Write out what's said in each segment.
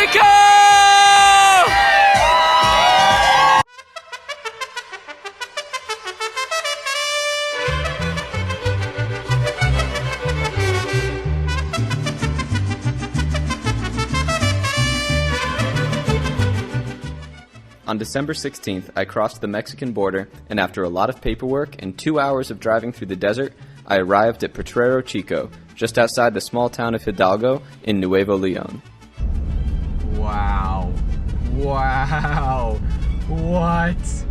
Chico! On December 16th, I crossed the Mexican border, and after a lot of paperwork and 2 hours of driving through the desert, I arrived at Potrero Chico, just outside the small town of Hidalgo in Nuevo Leon. Wow. Wow. What?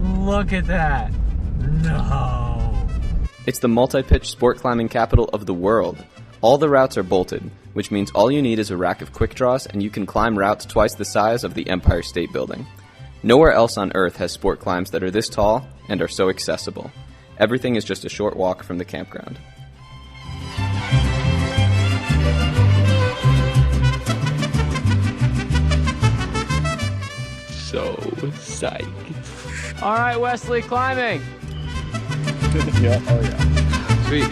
Look at that. No. It's the multi-pitch sport climbing capital of the world. All the routes are bolted, which means all you need is a rack of quick draws and you can climb routes twice the size of the Empire State Building. Nowhere else on Earth has sport climbs that are this tall and are so accessible. Everything is just a short walk from the campground. So psyched. All right, Wesley, climbing. Yeah, oh yeah. Sweet.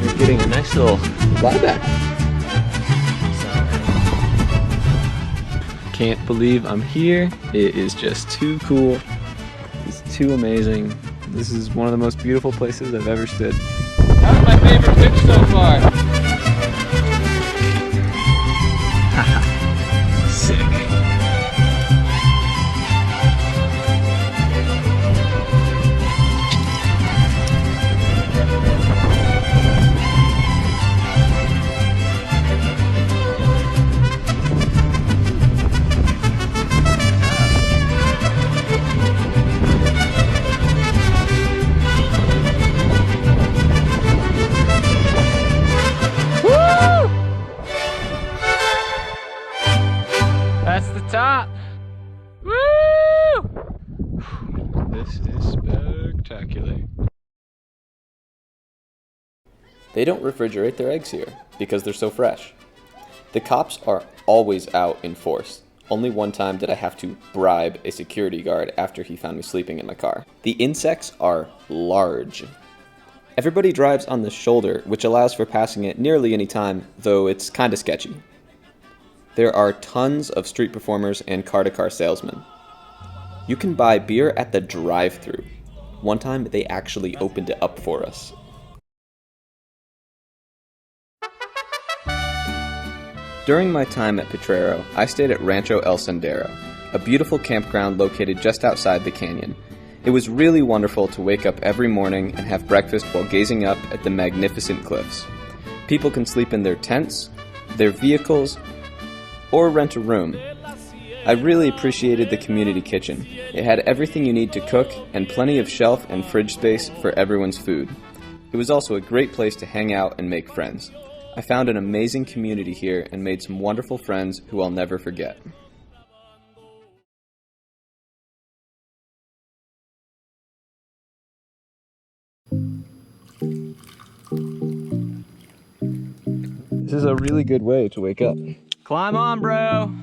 You're getting a nice little flyback. Can't believe I'm here. It is just too cool. It's too amazing. This is one of the most beautiful places I've ever stood. That was my favorite pitch so far. Sick. That's the top. Woo! This is spectacular. They don't refrigerate their eggs here because they're so fresh. The cops are always out in force. Only one time did I have to bribe a security guard after he found me sleeping in my car. The insects are large. Everybody drives on the shoulder, which allows for passing it nearly any time, though it's kinda sketchy. There are tons of street performers and car-to-car salesmen. You can buy beer at the drive-thru. One time, they actually opened it up for us. During my time at Potrero, I stayed at Rancho El Sendero, a beautiful campground located just outside the canyon. It was really wonderful to wake up every morning and have breakfast while gazing up at the magnificent cliffs. People can sleep in their tents, their vehicles, or rent a room. I really appreciated the community kitchen. It had everything you need to cook and plenty of shelf and fridge space for everyone's food. It was also a great place to hang out and make friends. I found an amazing community here and made some wonderful friends who I'll never forget. This is a really good way to wake up. Climb on, bro.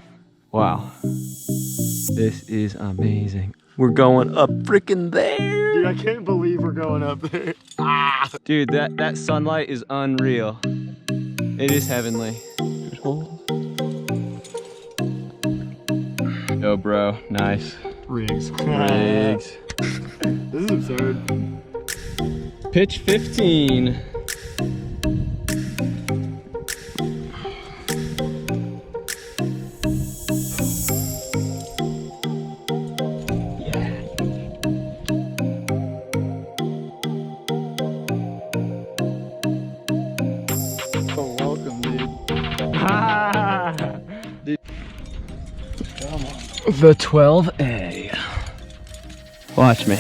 Wow. This is amazing. We're going up freaking there. Dude, I can't believe we're going up there. Ah! Dude, that sunlight is unreal. It is heavenly. Yo, bro. Nice. Rigs. Rigs. This is absurd. Pitch 15. The 12A. Watch me.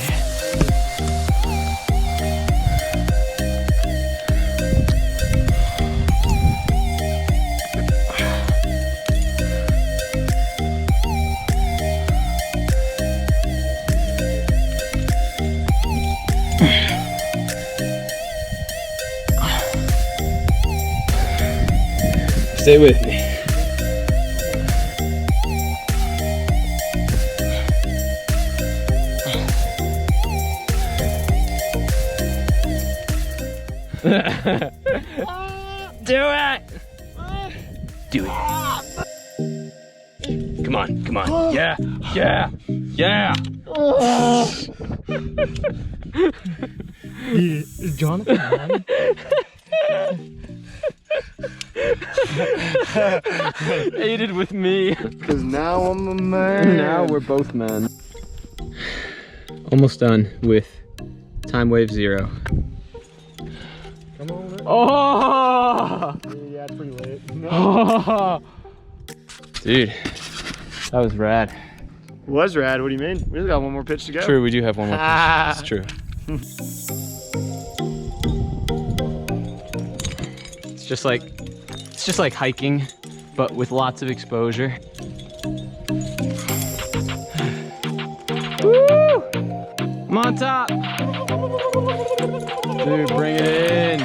Stay with me. Do it! Do it. Come on, come on. Yeah, yeah, yeah. Is Jonathan on? Aided with me. Because now I'm a man. Now we're both men. Almost done with time wave 0. Come on. Oh! Yeah, it's pretty late. No. Oh! Dude, that was rad. Was rad. What do you mean? We just got one more pitch to go. True, we do have one more pitch. It's true. It's just like hiking, but with lots of exposure. Woo! I'm on top. Dude, bring it in.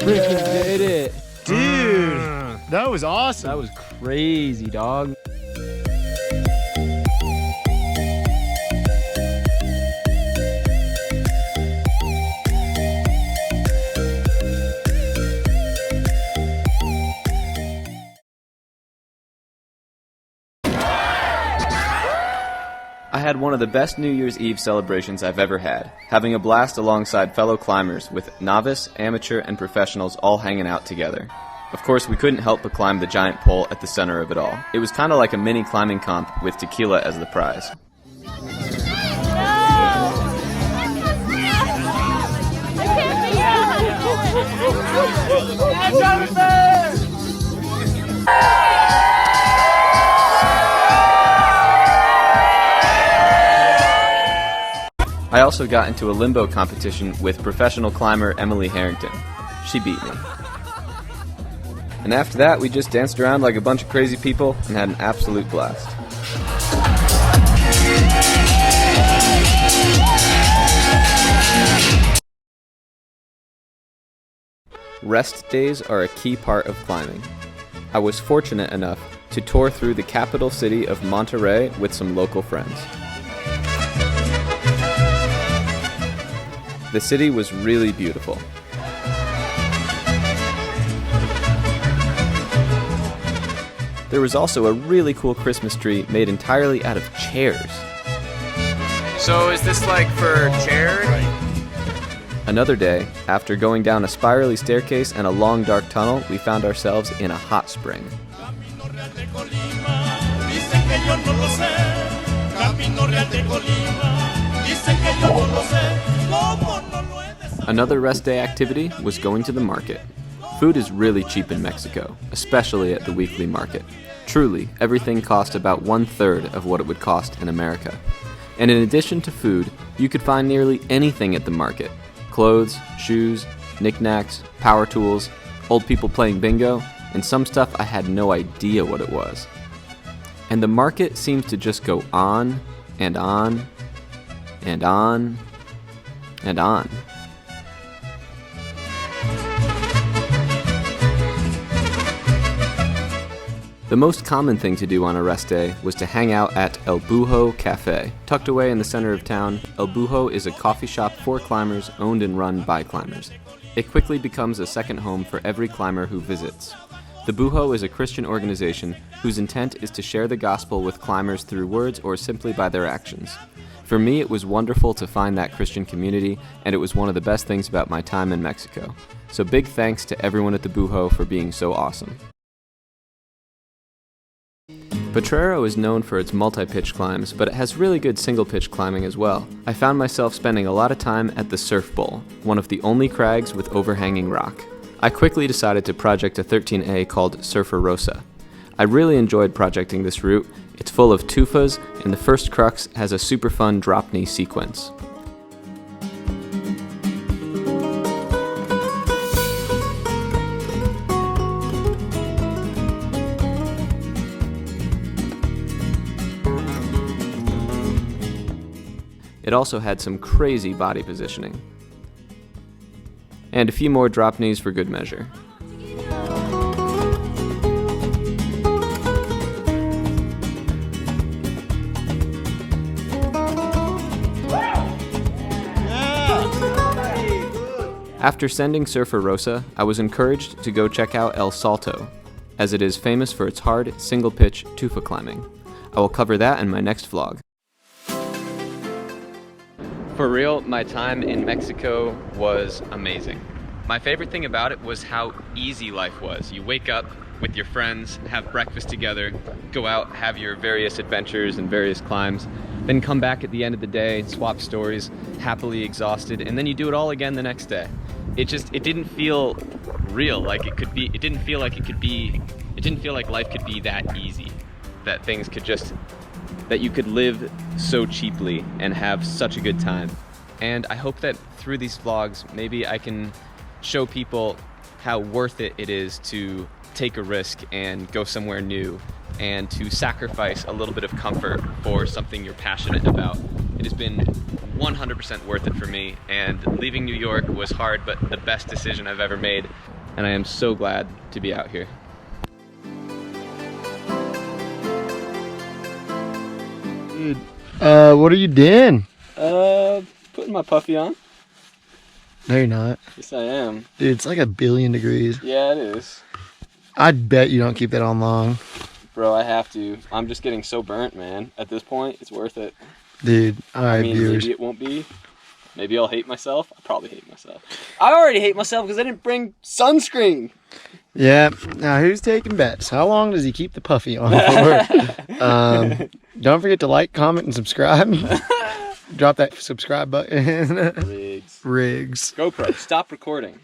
Freaking did it. Dude, that was awesome. That was crazy, dog. I had one of the best New Year's Eve celebrations I've ever had, having a blast alongside fellow climbers with novice, amateur, and professionals all hanging out together. Of course, we couldn't help but climb the giant pole at the center of it all. It was kind of like a mini climbing comp with tequila as the prize. I also got into a limbo competition with professional climber Emily Harrington. She beat me. And after that, we just danced around like a bunch of crazy people and had an absolute blast. Rest days are a key part of climbing. I was fortunate enough to tour through the capital city of Monterey with some local friends. The city was really beautiful. There was also a really cool Christmas tree made entirely out of chairs. So is this like for charity? Another day, after going down a spirally staircase and a long dark tunnel, we found ourselves in a hot spring. Another rest day activity was going to the market. Food is really cheap in Mexico, especially at the weekly market. Truly, everything cost about 1/3 of what it would cost in America. And in addition to food, you could find nearly anything at the market. Clothes, shoes, knickknacks, power tools, old people playing bingo, and some stuff I had no idea what it was. And the market seemed to just go on and on and on and on. The most common thing to do on a rest day was to hang out at El Buho Cafe. Tucked away in the center of town, El Buho is a coffee shop for climbers owned and run by climbers. It quickly becomes a second home for every climber who visits. The Buho is a Christian organization whose intent is to share the gospel with climbers through words or simply by their actions. For me, it was wonderful to find that Christian community, and it was one of the best things about my time in Mexico. So big thanks to everyone at the Buho for being so awesome. Potrero is known for its multi-pitch climbs, but it has really good single-pitch climbing as well. I found myself spending a lot of time at the Surf Bowl, one of the only crags with overhanging rock. I quickly decided to project a 13A called Surfer Rosa. I really enjoyed projecting this route. It's full of tufas, and the first crux has a super fun drop knee sequence. It also had some crazy body positioning. And a few more drop knees for good measure. After sending Surfer Rosa, I was encouraged to go check out El Salto, as it is famous for its hard, single-pitch tufa climbing. I will cover that in my next vlog. For real, my time in Mexico was amazing. My favorite thing about it was how easy life was. You wake up with your friends, have breakfast together, go out, have your various adventures and various climbs, then come back at the end of the day, swap stories, happily exhausted, and then you do it all again the next day. It didn't feel real, like it could be, it didn't feel like life could be that easy, that things could just, that you could live so cheaply and have such a good time. And I hope that through these vlogs, maybe I can show people how worth it is to take a risk and go somewhere new and to sacrifice a little bit of comfort for something you're passionate about. It has been 100% worth it for me, and leaving New York was hard, but the best decision I've ever made, and I am so glad to be out here. Dude, what are you doing? Putting my puffy on. No, you're not. Yes, I am. Dude, it's like 1,000,000,000 degrees. Yeah, it is. I'd bet you don't keep that on long. Bro, I have to. I'm just getting so burnt, man. At this point, it's worth it. Dude, alright, viewers. Maybe it won't be. Maybe I'll hate myself. I'll probably hate myself. I already hate myself because I didn't bring sunscreen. Yeah. Now, who's taking bets? How long does he keep the puffy on for? Don't forget to like, comment, and subscribe. Drop that subscribe button. Riggs. Riggs. GoPro, stop recording.